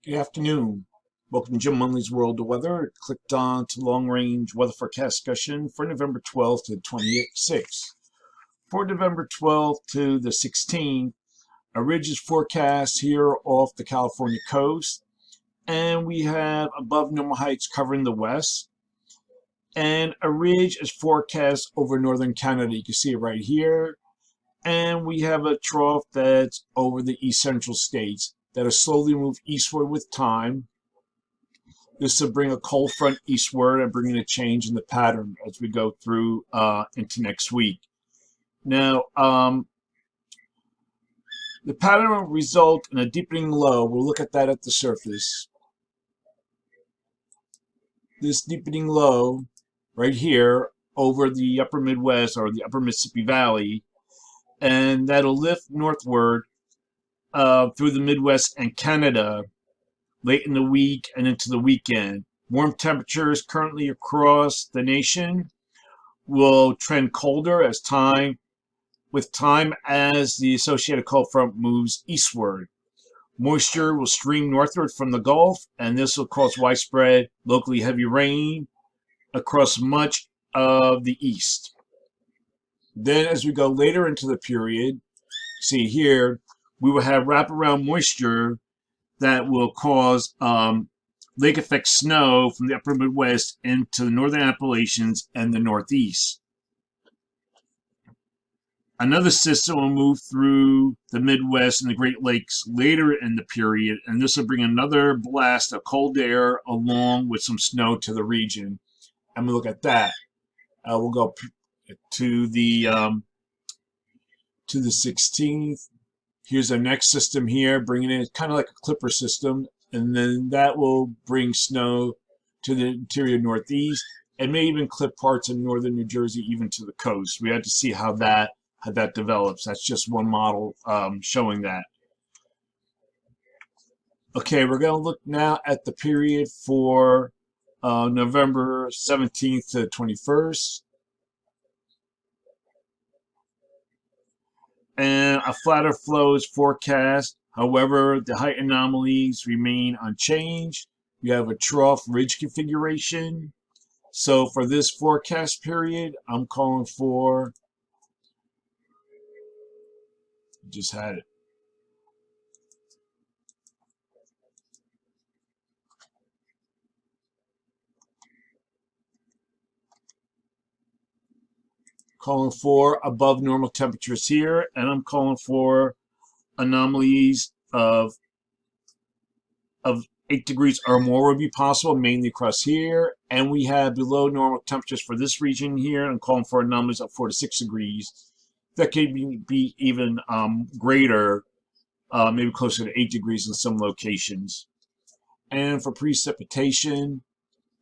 Good afternoon. Welcome to Jim Munley's World of Weather. Clicked on to long-range weather forecast discussion for November 12th to 26th. For November 12th to the 16th, a ridge is forecast here off the California coast, and we have above normal heights covering the west, and a ridge is forecast over northern Canada. You can see it right here, and we have a trough that's over the east central states that will slowly move eastward with time. This will bring a cold front eastward and bringing a change in the pattern as we go through into next week. Now, the pattern will result in a deepening low. We'll look at that at the surface. This deepening low right here over the upper Midwest or the upper Mississippi Valley, and that'll lift northward through the Midwest and Canada late in the week and into the weekend. Warm temperatures currently across the nation will trend colder as the associated cold front moves eastward. Moisture will stream northward from the Gulf, and this will cause widespread, locally heavy rain across much of the east. Then as we go later into the period, see here, we will have wraparound moisture that will cause lake effect snow from the upper Midwest into the northern Appalachians and the Northeast. Another system will move through the Midwest and the Great Lakes later in the period, and this will bring another blast of cold air along with some snow to the region. And we'll look at that. We'll go to the 16th. Here's our next system here, bringing in kind of like a clipper system, and then that will bring snow to the interior Northeast and may even clip parts of northern New Jersey even to the coast. We have to see how that develops. That's just one model showing that. Okay, we're going to look now at the period for November 17th to 21st. And a flatter flow is forecast. However, the height anomalies remain unchanged. We have a trough ridge configuration. So for this forecast period, I'm calling for, just had it. Calling for above normal temperatures here, and I'm calling for anomalies of 8 degrees or more would be possible, mainly across here. And we have below normal temperatures for this region here, and I'm calling for anomalies of 4 to 6 degrees. That could be even greater, maybe closer to 8 degrees in some locations. And for precipitation,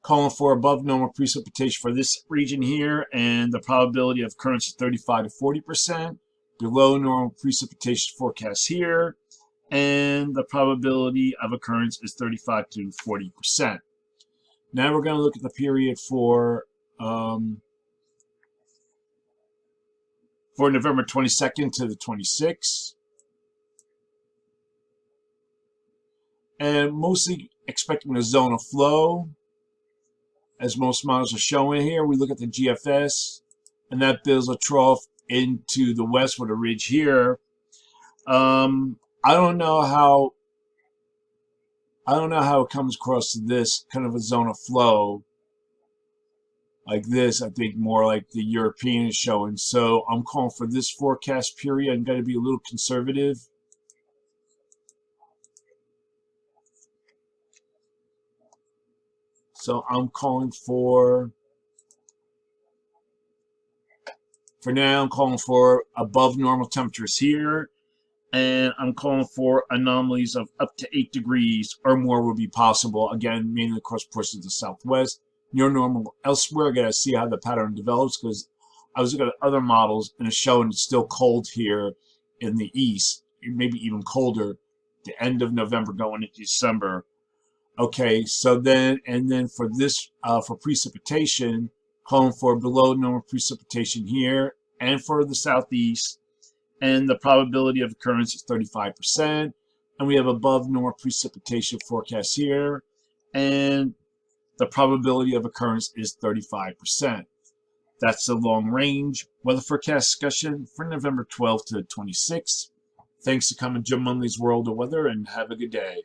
calling for above normal precipitation for this region here, and the probability of occurrence is 35 to 40%. Below normal precipitation forecast here, and the probability of occurrence is 35 to 40%. Now we're going to look at the period for November 22nd to the 26th. And mostly expecting a zone of flow, as most models are showing here. We look at the GFS, and that builds a trough into the west with a ridge here. I don't know how it comes across to this kind of a zone of flow like this. I think more like the European is showing. So I'm calling for this forecast period. I'm going to be a little conservative. So I'm calling for now, I'm calling for above normal temperatures here, and I'm calling for anomalies of up to 8 degrees or more would be possible. Again, mainly across portions of the Southwest. Near normal elsewhere. I got to see how the pattern develops, because I was looking at other models and it's showing it's still cold here in the east, maybe even colder the end of November going into December. Okay, so then, and then for this, for precipitation, calling for below normal precipitation here and for the southeast. And the probability of occurrence is 35%. And we have above normal precipitation forecast here. And the probability of occurrence is 35%. That's the long range weather forecast discussion for November 12th to 26th. Thanks for coming to Jim Munley's World of Weather, and have a good day.